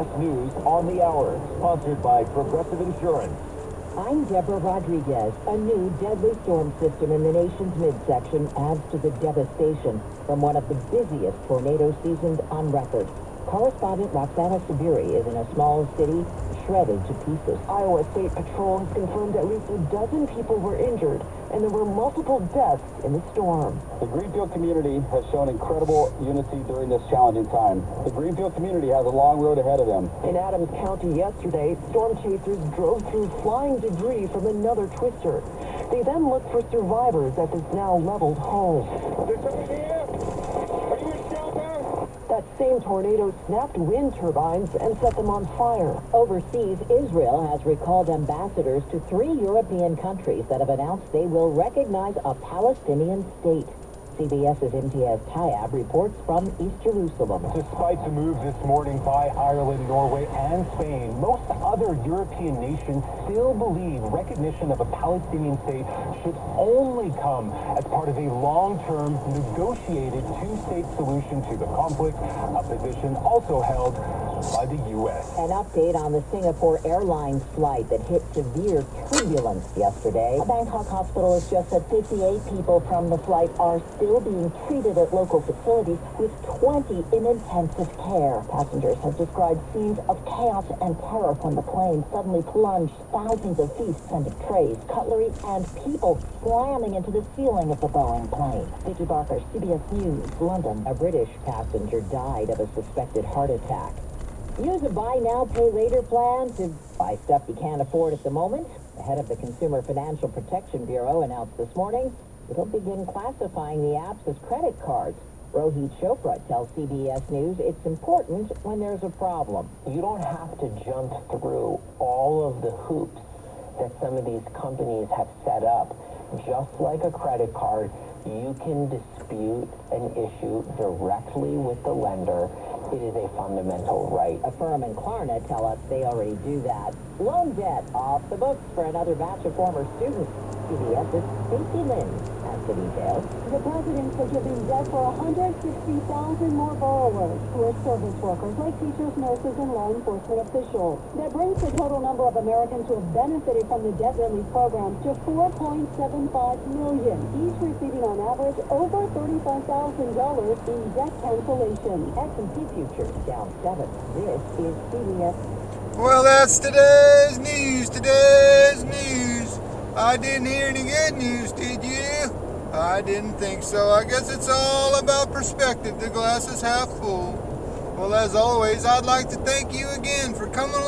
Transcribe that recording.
CBS News on the Hour, sponsored by Progressive Insurance. I'm Deborah Rodriguez. A new deadly storm system in the nation's midsection adds to the devastation from one of the busiest tornado seasons on record. Correspondent Roxana Sabiri is in a small city shredded to pieces. Iowa State Patrol has confirmed at least a dozen people were injured, and there were multiple deaths in the storm. The Greenfield community has shown incredible unity during this challenging time. The Greenfield community has a long road ahead of them. In Adams County yesterday, storm chasers drove through flying debris from another twister. They then looked for survivors at this now leveled home. That same tornado snapped wind turbines and set them on fire. Overseas, Israel has recalled ambassadors to 3 European countries that have announced they will recognize a Palestinian state. CBS's Imtiaz Tayab reports from East Jerusalem. Despite the move this morning by Ireland, Norway, and Spain, most other European nations still believe recognition of a Palestinian state should only come as part of a long-term, negotiated two-state solution to the conflict, a position also held by the U.S. An update on the Singapore Airlines flight that hit severe turbulence yesterday. A Bangkok hospital has just said 58 people from the flight are still being treated at local facilities, with 20 in intensive care. Passengers have described scenes of chaos and terror when the plane suddenly plunged thousands of feet sent of trays, cutlery, and people slamming into the ceiling of the Boeing plane. Vicky Barker, CBS News, London. A British passenger died of a suspected heart attack. Use a buy now, pay later plan to buy stuff you can't afford at the moment. The head of the Consumer Financial Protection Bureau announced this morning it'll begin classifying the apps as credit cards. Rohit Chopra tells CBS News it's important when there's a problem. You don't have to jump through all of the hoops that some of these companies have set up. Just like a credit card, you can dispute an issue directly with the lender. It is a fundamental right. A firm in Klarna tell us they already do that. Loan debt off the books for another batch of former students. CBS's Stacey Lynn has the details. The president's forgiving debt for 160,000 more borrowers who are service workers like teachers, nurses, and law enforcement officials. That brings the total number of Americans who have benefited from the debt relief program to 4.75 million, each receiving on average over $35,000 in debt cancellation. S&P futures down 7. This is CBS. Well, that's today's news. I didn't hear any good news, did you? I didn't think so. I guess it's all about perspective. The glass is half full. Well, as always, I'd like to thank you again for coming along.